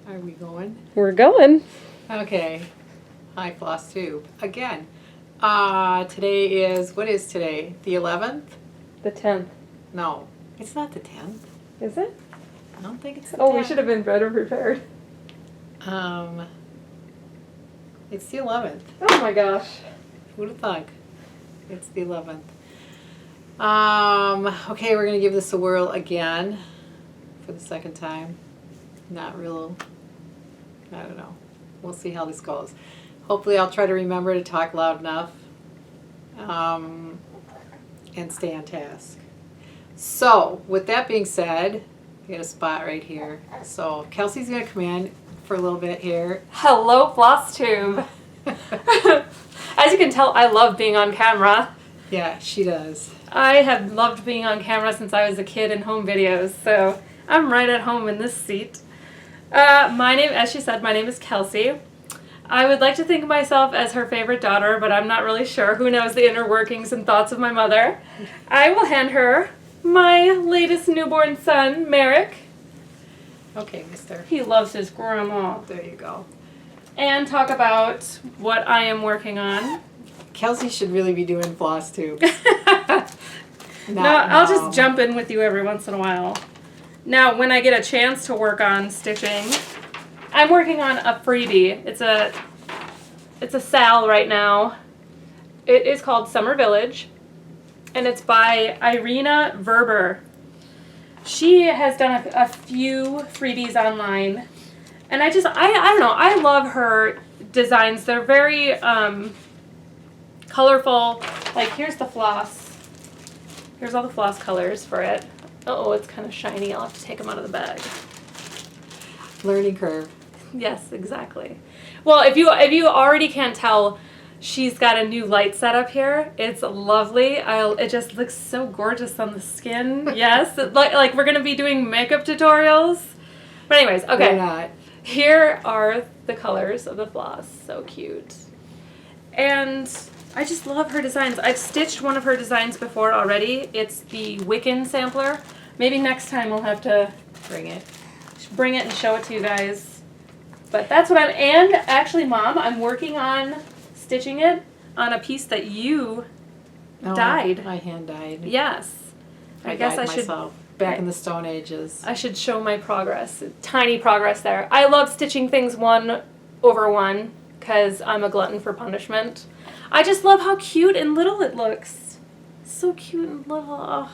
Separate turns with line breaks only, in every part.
Are we going?
We're going.
Okay. Hi, Flosstube. Again. Today is, what is today? The 11th?
The 10th.
No, it's not the 10th.
Is it?
I don't think it's the 10th.
Oh, we should have been better prepared.
It's the 11th.
Oh my gosh.
Who'd have thunk? It's the 11th. Okay, we're going to give this a whirl again for the second time. Not real, I don't know. We'll see how this goes. Hopefully I'll try to remember to talk loud enough and stay on task. So, with that being said, I got a spot right here. So, Kelsey's going to come in for a little bit here.
Hello, Flosstube. As you can tell, I love being on camera.
Yeah, she does.
I have loved being on camera since I was a kid in home videos, so I'm right at home in this seat. My name, as she said, my name is Kelsey. I would like to think of myself as her favorite daughter, but I'm not really sure. Who knows the inner workings and thoughts of my mother? I will hand her my latest newborn son, Merrick.
Okay, mister.
He loves his grandma.
There you go.
And talk about what I am working on.
Kelsey should really be doing floss tubes.
No, I'll just jump in with you every once in a while. Now, when I get a chance to work on stitching, I'm working on a freebie. It's a sal right now. It is called Summer Village, and it's by Irina Verber. She has done a few freebies online, and I don't know, I love her designs. They're very colorful. Like, here's the floss. Here's all the floss colors for it. Uh-oh, it's kind of shiny. I'll have to take them out of the bag.
Learning curve.
Yes, exactly. Well, if you already can't tell, she's got a new light setup here. It's lovely. It just looks so gorgeous on the skin. Yes, like we're gonna be doing makeup tutorials. But anyways, okay.
Why not?
Here are the colors of the floss. So cute. And I just love her designs. I've stitched one of her designs before already. It's the Wiccan sampler. Maybe next time we'll have to bring it and show it to you guys. But that's what and actually, Mom, I'm working on stitching it on a piece that you dyed.
I hand dyed.
Yes. I guess I should.
Myself, back in the Stone Ages.
I should show my progress. Tiny progress there. I love stitching things one over one because I'm a glutton for punishment. I just love how cute and little it looks. So cute and little. Ugh.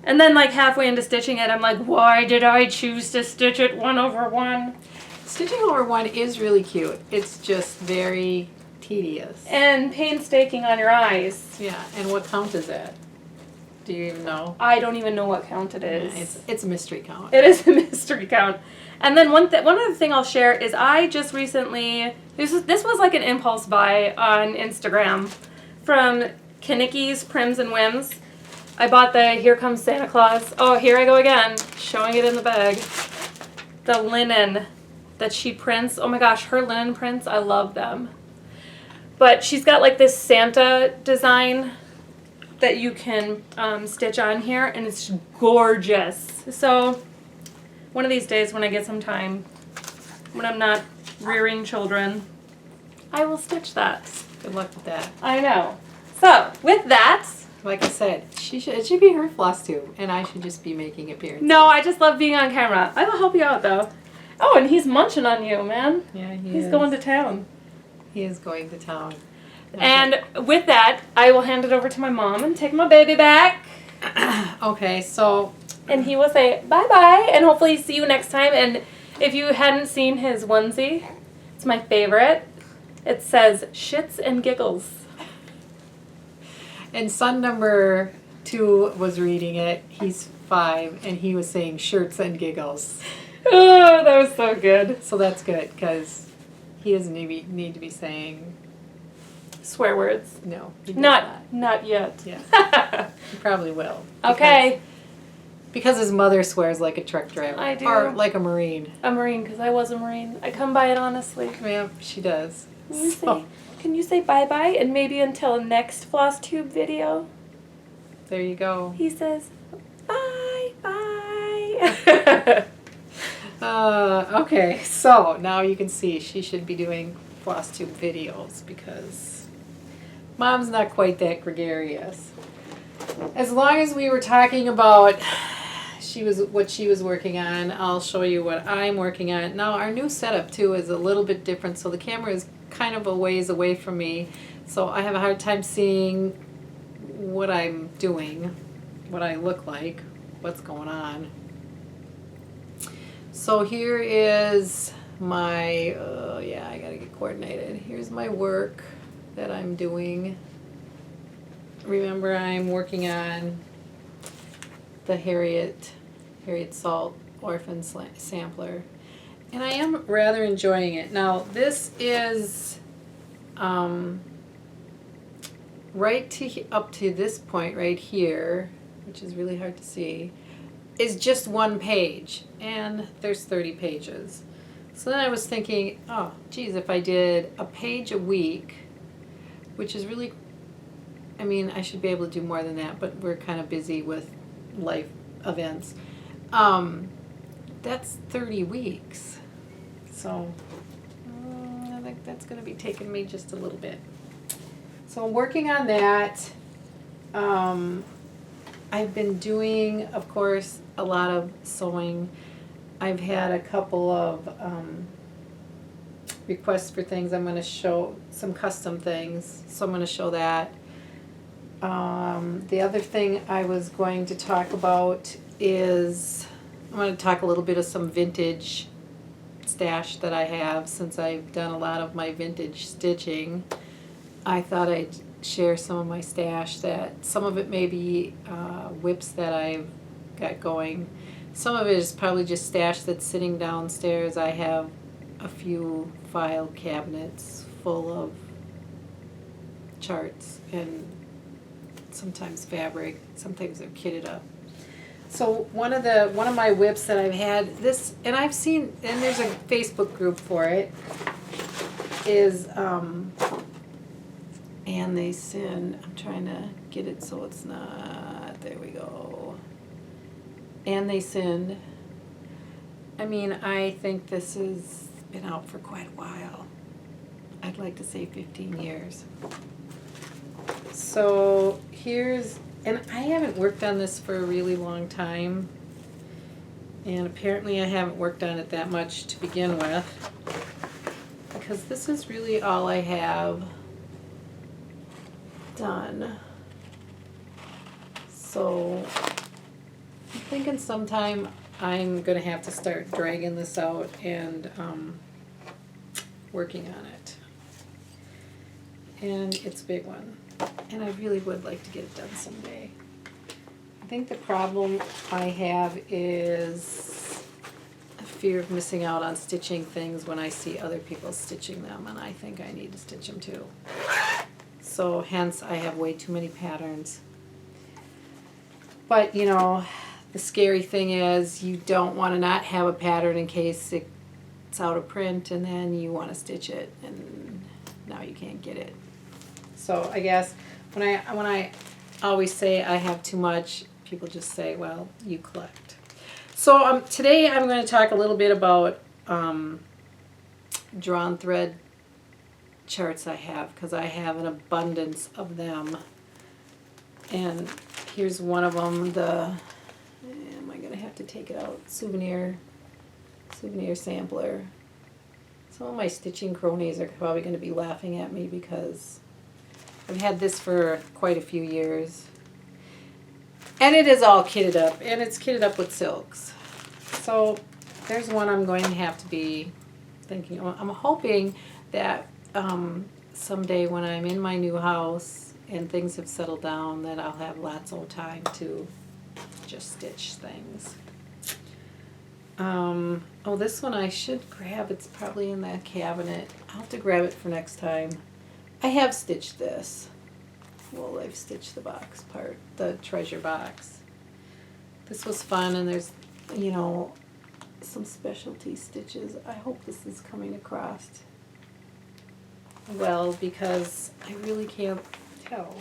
And then like halfway into stitching it, I'm like, why did I choose to stitch it one over one?
Stitching over one is really cute. It's just very tedious.
And painstaking on your eyes.
Yeah, and what count is that? Do you even know?
I don't even know what count it is.
Yeah, it's a mystery count.
It is a mystery count. And then one other thing I'll share is I just recently, this was like an impulse buy on Instagram from Kanicki's Prims and Whims. I bought the Here Comes Santa Claus. Oh, here I go again, showing it in the bag. The linen that she prints. Oh my gosh, her linen prints, I love them. But she's got like this Santa design that you can stitch on here, and it's gorgeous. So one of these days when I get some time, when I'm not rearing children, I will stitch that.
Good luck with that.
I know. So with that,
like I said, it should be her floss tube, and I should just be making appearances.
no, I just love being on camera. I will help you out though. Oh, and he's munching on you, man.
Yeah,
he's going to town.
He is going to town. Okay.
And with that, I will hand it over to my mom and take my baby back.
Okay, so.
And he will say bye-bye, and hopefully see you next time. And if you hadn't seen his onesie, it's my favorite. It says shits and giggles.
And son number 2 was reading it. He's 5, and he was saying shirts and giggles.
Oh, that was so good.
So that's good, because he doesn't need to be saying
swear words.
No.
Not yet.
Yeah. He probably will.
Okay.
Because his mother swears like a truck driver.
I do.
Or like a Marine.
A Marine, because I was a Marine. I come by it honestly.
Yeah, she does.
Can you say bye-bye and maybe until next Flosstube video?
There you go.
He says bye-bye.
Okay, so now you can see she should be doing Flosstube videos because Mom's not quite that gregarious. As long as we were talking about what she was working on, I'll show you what I'm working on. Now our new setup too is a little bit different, so the camera is kind of a ways away from me, so I have a hard time seeing what I'm doing, what I look like, what's going on. So here is my, yeah, I gotta get coordinated. Here's my work that I'm doing. Remember, I'm working on the Harriet Salt Orphan Sampler. And I am rather enjoying it. Now, this is up to this point right here, which is really hard to see, is just one page. And there's 30 pages. So then I was thinking, oh, geez, if I did a page a week, which is really, I mean, I should be able to do more than that, but we're kind of busy with life events. That's 30 weeks. So I think that's going to be taking me just a little bit. So I'm working on that. I've been doing, of course, a lot of sewing. I've had a couple of requests for things. I'm going to show some custom things, so I'm going to show that. The other thing I was going to talk about is I'm going to talk a little bit of some vintage stash that I have. Since I've done a lot of my vintage stitching, I thought I'd share some of my stash. That some of it may be whips that I've got going. Some of it is probably just stash that's sitting downstairs. I have a few file cabinets full of charts and sometimes fabric. Sometimes they're kitted up. So one of my whips that I've had this, and I've seen, and there's a Facebook group for it, is and they sin. I'm trying to get it so it's not. There we go. And they sinned. I mean, I think this has been out for quite a while. I'd like to say 15 years. So here's, and I haven't worked on this for a really long time. And apparently I haven't worked on it that much to begin with. Because this is really all I have done. So I'm thinking sometime I'm going to have to start dragging this out and working on it. And it's a big one. And I really would like to get it done someday. I think the problem I have is a fear of missing out on stitching things when I see other people stitching them, and I think I need to stitch them too. So hence I have way too many patterns. But you know, the scary thing is you don't want to not have a pattern in case it's out of print and then you want to stitch it and now you can't get it. So I guess when I always say I have too much, people just say, well, you collect. So today I'm going to talk a little bit about drawn thread charts I have, because I have an abundance of them. And here's one of them, am I going to have to take it out? Souvenir sampler. Some of my stitching cronies are probably going to be laughing at me because I've had this for quite a few years. And it is all kitted up, and it's kitted up with silks. So there's one I'm going to have to be thinking. I'm hoping that someday when I'm in my new house and things have settled down, that I'll have lots of time to just stitch things. Oh, this one I should grab. It's probably in that cabinet. I'll have to grab it for next time. I have stitched this. Well, I've stitched the box part, the treasure box. This was fun, and there's, you know, some specialty stitches. I hope this is coming across well because I really can't tell.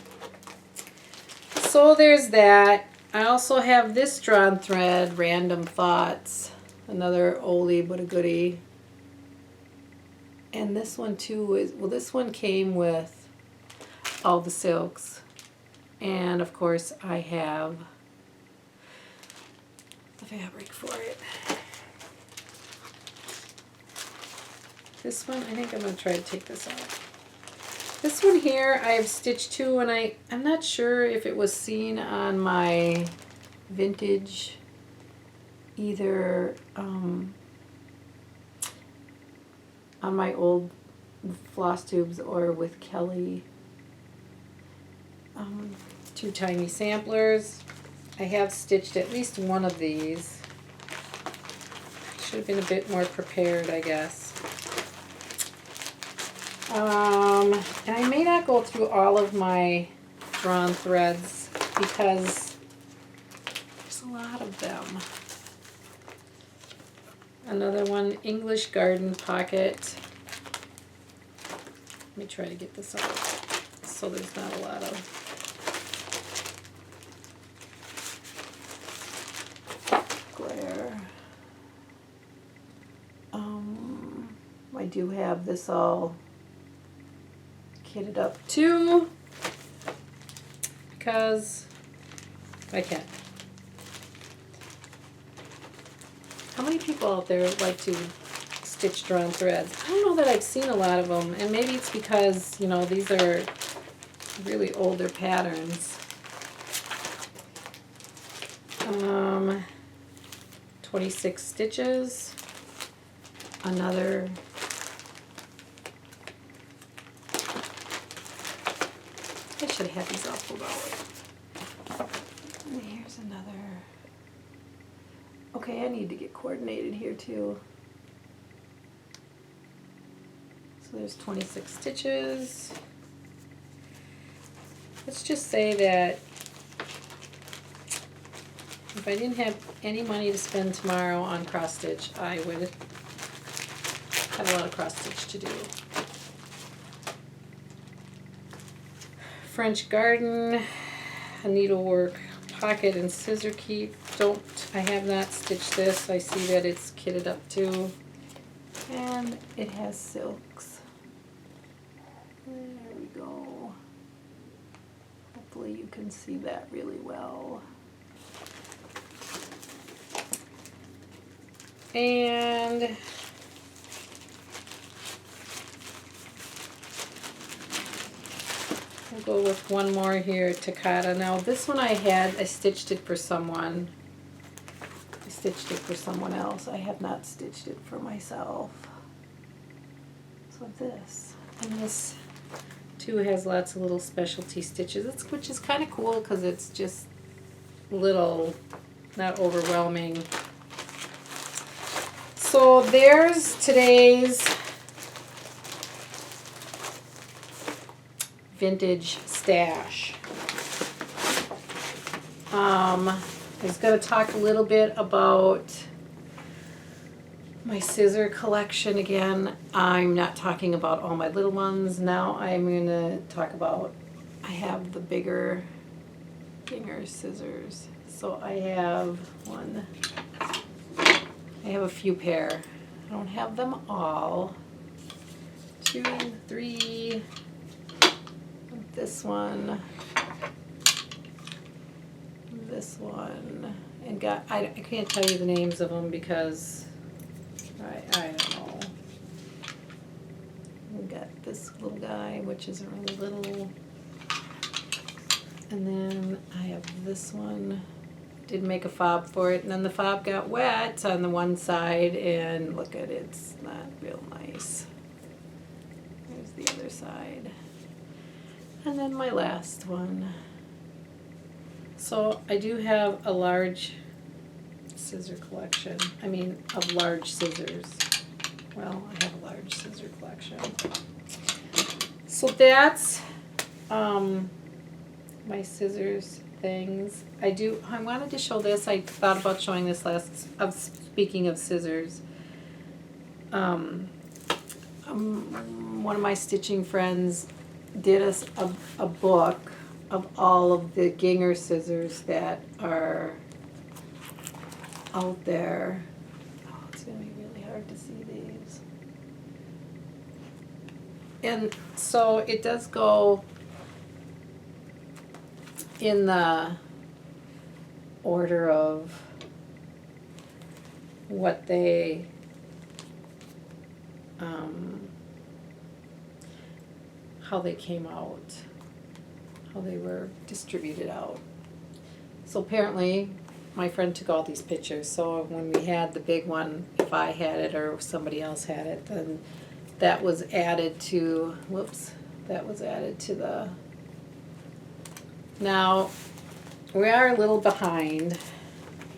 So there's that. I also have this drawn thread, Random Thoughts. Another oldie but a goodie. And this one too is, well, this one came with all the silks. And of course I have the fabric for it. This one, I think I'm going to try to take this out. This one here I have stitched too, and I'm not sure if it was seen on my vintage either on my old floss tubes or with Kelly. Two tiny samplers. I have stitched at least one of these. Should have been a bit more prepared, I guess. And I may not go through all of my drawn threads because there's a lot of them. Another one, English Garden Pocket. Let me try to get this out so there's not a lot of glare. I do have this all kitted up too because I can. How many people out there like to stitch drawn threads? I don't know that I've seen a lot of them, and maybe it's because, you know, these are really older patterns. 26 stitches. Another I should have these all pulled out. And here's another. Okay, I need to get coordinated here too. So there's 26 stitches. Let's just say that if I didn't have any money to spend tomorrow on cross stitch, I would have a lot of cross stitch to do. French Garden, a needlework pocket and scissor keep. I have not stitched this. I see that it's kitted up too. And it has silks. There we go. Hopefully you can see that really well. And we'll go with one more here, Takata. Now this one I stitched it for someone. I stitched it for someone else. I have not stitched it for myself. So this. And this too has lots of little specialty stitches, which is kind of cool because it's just little, not overwhelming. So there's today's vintage stash. I was going to talk a little bit about my scissor collection again. I'm not talking about all my little ones. Now I'm going to talk about, I have the bigger Ginger scissors. So I have a few pair. I don't have them all. 2, 3, this one, and I can't tell you the names of them because I don't know. We got this little guy, which isn't really little, and then I have this one. Did make a fob for it, and then the fob got wet on the one side, and look at it, it's not real nice. There's the other side. And then my last one. So I do have a large scissor collection. I mean, of large scissors. Well, I have a large scissor collection. So that's my scissors things. I wanted to show this. I thought about showing this speaking of scissors. One of my stitching friends did us a book of all of the Ginger scissors that are out there. Oh,
hard to see these.
And so it does go in the order of what they how they came out, how they were distributed out. So apparently my friend took all these pictures, so when we had the big one, if I had it or somebody else had it, then that was added to, that was added to the, now, we are a little behind.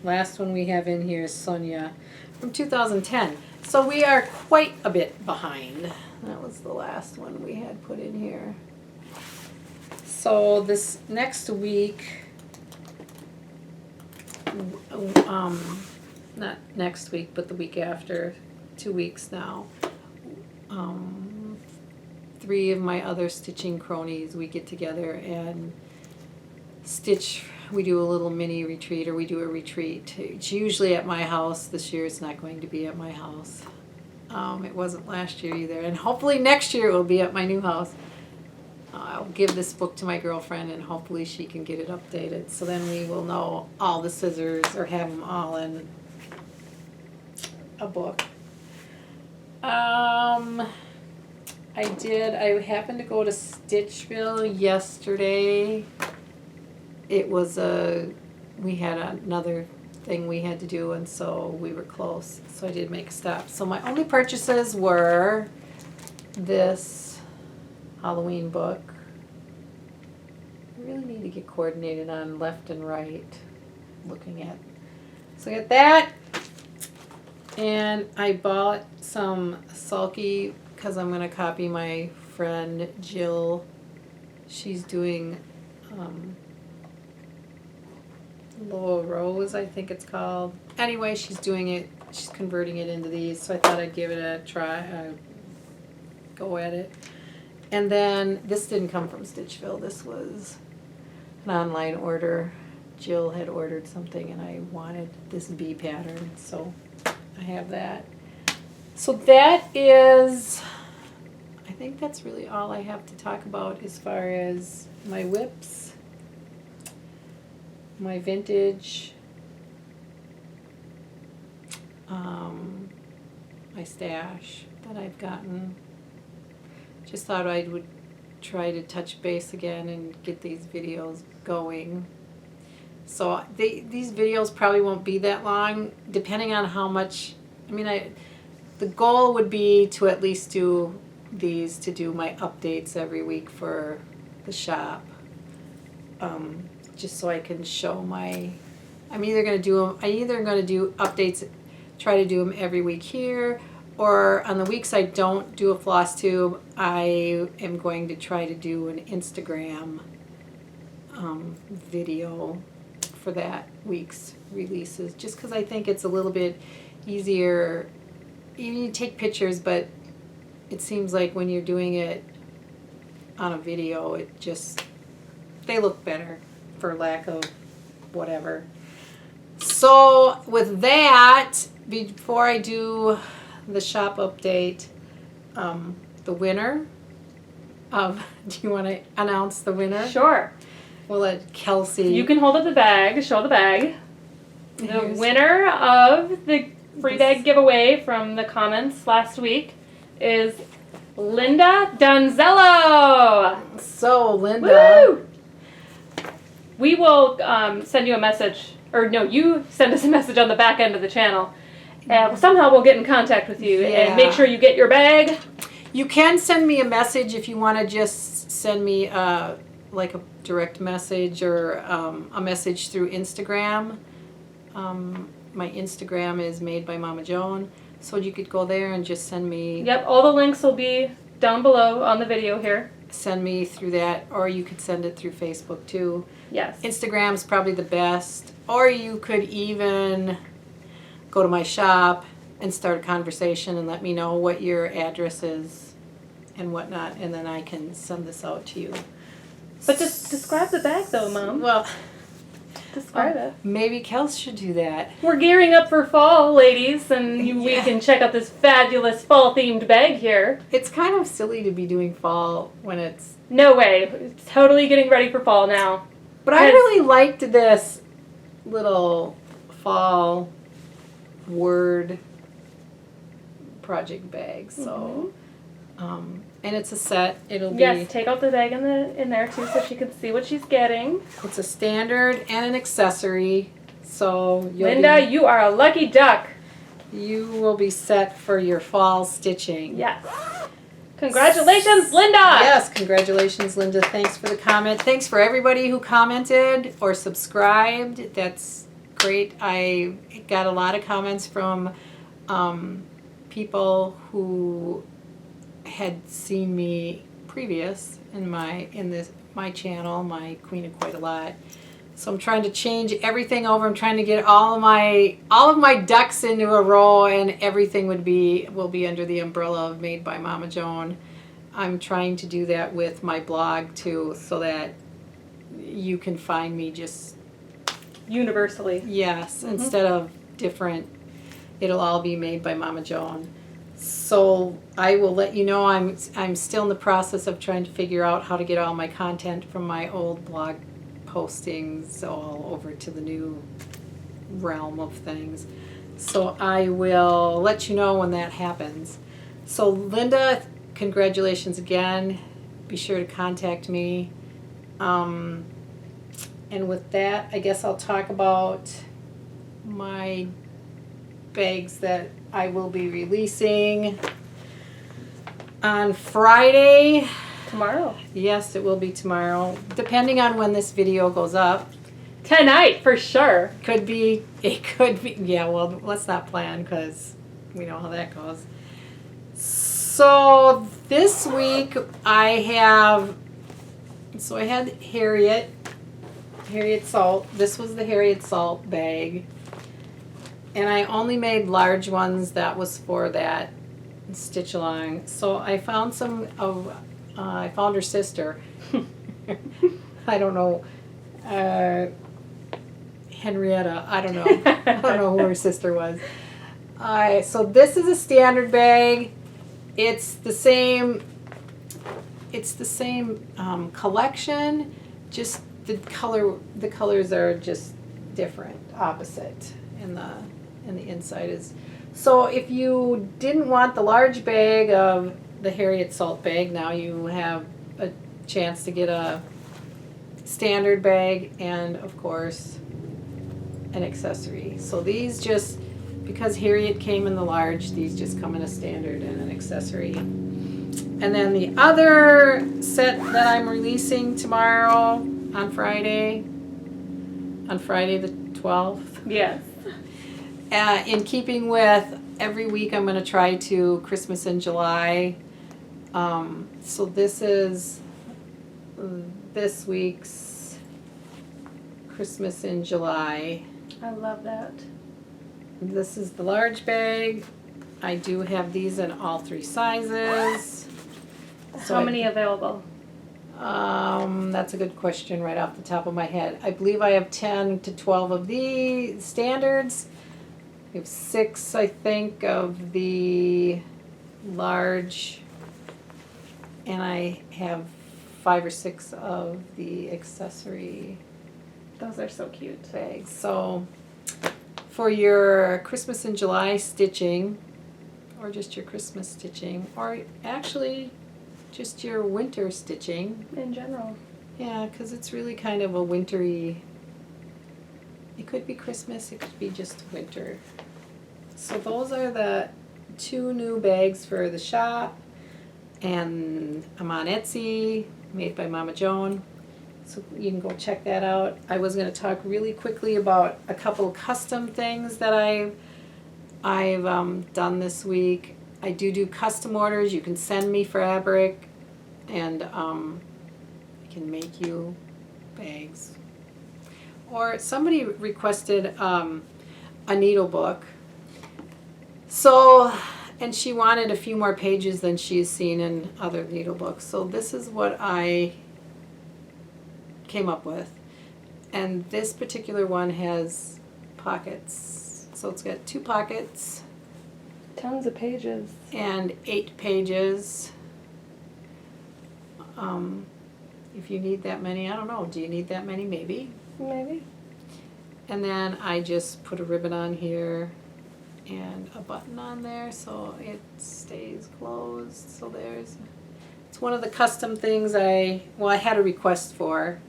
Last one we have in here is Sonia from 2010. So we are quite a bit behind. That was the last one we had put in here. So this next week, not next week, but the week after, 2 weeks now, 3 of my other stitching cronies, we get together and stitch. We do a little mini retreat, or we do a retreat. It's usually at my house. This year it's not going to be at my house. It wasn't last year either, and hopefully next year it will be at my new house. I'll give this book to my girlfriend, and hopefully she can get it updated, so then we will know all the scissors, or have them all in a book. I happened to go to Stitchville yesterday. It was we had another thing we had to do, and so we were close, so I did make a stop. So my only purchases were this Halloween book. I really need to get coordinated on left and right looking at. So I got that, and I bought some Sulky because I'm going to copy my friend Jill. She's doing Low Rose, I think it's called. Anyway, she's doing it. She's converting it into these, so I thought I'd give it a try, go at it. And then this didn't come from Stitchville. This was an online order. Jill had ordered something, and I wanted this bee pattern, so I have that. So that is, I think that's really all I have to talk about as far as my whips, my vintage, my stash that I've gotten. Just thought I would try to touch base again and get these videos going. So these videos probably won't be that long, depending on how much, the goal would be to at least do these, to do my updates every week for the shop. Just so I can show I'm either going to do updates, try to do them every week here, or on the weeks I don't do a floss tube, I am going to try to do an Instagram video for that week's releases, just because I think it's a little bit easier. You take pictures, but it seems like when you're doing it on a video, they look better, for lack of whatever. So with that, before I do the shop update, the winner of, do you want to announce the winner?
Sure.
We'll let Kelsey.
You can hold up the bag, show the bag. The winner of the free bag giveaway from the comments last week is Linda Donzello.
So, Linda.
Woo! We will send you a message, or no, you send us a message on the back end of the channel. Somehow we'll get in contact with you and make sure you get your bag.
You can send me a message if you want to just send me like a direct message, or a message through Instagram. My Instagram is Made by Mama Joan, so you could go there and just send me.
Yep, all the links will be down below on the video here.
Send me through that, or you could send it through Facebook too.
Yes.
Instagram's probably the best, or you could even go to my shop and start a conversation and let me know what your address is and whatnot, and then I can send this out to you.
But just describe the bag though, Mom.
Well,
Describe it.
Maybe Kels should do that.
We're gearing up for fall, ladies, and we can check out this fabulous fall-themed bag here.
It's kind of silly to be doing fall when it's...
No way. It's totally getting ready for fall now.
But I really liked this little fall word project bag. So, and it's a set. It'll be...
Yes, take out the bag in there, too, so she can see what she's getting.
It's a standard and an accessory. So,
Linda, you are a lucky duck.
You will be set for your fall stitching.
Yes. Congratulations, Linda!
Yes, congratulations, Linda. Thanks for the comment. Thanks for everybody who commented or subscribed. That's great. I got a lot of comments from people who had seen me previous in my channel, my Queen of Quite a Lot. So I'm trying to change everything over. I'm trying to get all of my ducks into a row, and everything will be under the umbrella of Made by Mama Joan. I'm trying to do that with my blog too, so that you can find me just
universally.
Yes, instead of different. It'll all be Made by Mama Joan. So I will let you know I'm still in the process of trying to figure out how to get all my content from my old blog postings all over to the new realm of things. So I will let you know when that happens. So Linda, congratulations again. Be sure to contact me. And with that, I guess I'll talk about my bags that I will be releasing on Friday.
Tomorrow.
Yes, it will be tomorrow, depending on when this video goes up.
Tonight, for sure.
It could be, yeah, well, let's not plan because we know how that goes. So this week I had Harriet Salt. This was the Harriet Salt bag. And I only made large ones. That was for that stitch along. So I found I found her sister. I don't know. Henrietta. I don't know. I don't know who her sister was. So this is a standard bag. It's the same collection. Just the colors are just different, opposite, and the inside is. So if you didn't want the large bag of the Harriet Salt bag, now you have a chance to get a standard bag and, of course, an accessory. So these just, because Harriet came in the large, these just come in a standard and an accessory. And then the other set that I'm releasing tomorrow on Friday the 12th.
Yes.
In keeping with every week, I'm going to try to Christmas in July. So this is this week's Christmas in July.
I love that.
This is the large bag. I do have these in all 3 sizes.
How many available?
That's a good question right off the top of my head. I believe I have 10 to 12 of the standards. I have 6, I think, of the large, and I have 5 or 6 of the accessory.
Those are so cute.
Bags. So for your Christmas in July stitching, or just your Christmas stitching, or actually just your winter stitching.
In general.
Yeah, because it's really kind of a wintry, it could be Christmas, it could be just winter. So those are the 2 new bags for the shop, and I'm on Etsy, Made by Mama Joan, so you can go check that out. I was going to talk really quickly about a couple custom things that I've done this week. I do custom orders. You can send me fabric, and I can make you bags. Or somebody requested a needle book. So, and she wanted a few more pages than she's seen in other needle books. So this is what I came up with. And this particular one has pockets. So it's got 2 pockets.
Tons of pages.
And 8 pages. If you need that many, I don't know. Do you need that many? Maybe.
Maybe.
And then I just put a ribbon on here and a button on there so it stays closed. So it's one of the custom things I had a request for.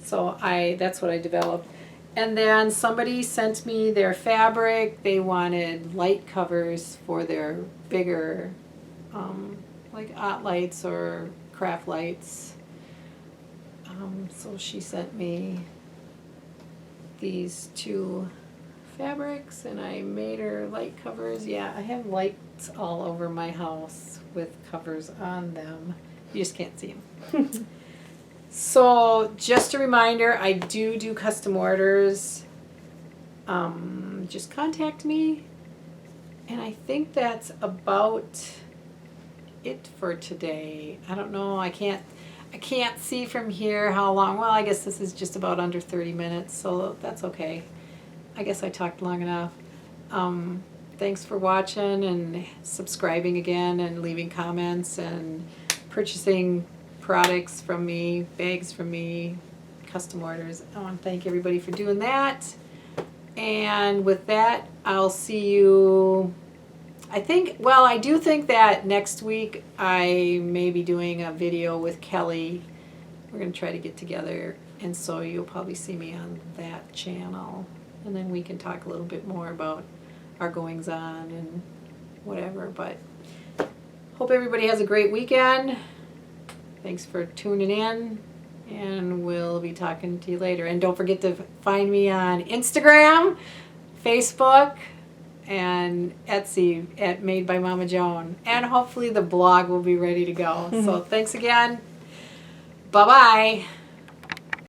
So that's what I developed. And then somebody sent me their fabric. They wanted light covers for their bigger, like art lights or craft lights. So she sent me these 2 fabrics and I made her light covers. Yeah, I have lights all over my house with covers on them. You just can't see them. So just a reminder, I do custom orders. Just contact me. And I think that's about it for today. I don't know, I can't see from here how long. Well, I guess this is just about under 30 minutes, so that's okay. I guess I talked long enough. Thanks for watching and subscribing again and leaving comments and purchasing products from me, bags from me, custom orders. I want to thank everybody for doing that. And with that, I'll see you. I do think that next week I may be doing a video with Kelly. We're going to try to get together, and so you'll probably see me on that channel. And then we can talk a little bit more about our goings on and whatever. But hope everybody has a great weekend. Thanks for tuning in, and we'll be talking to you later. And don't forget to find me on Instagram, Facebook, and Etsy at Made by Mama Joan. And hopefully the blog will be ready to go. So thanks again. Bye-bye.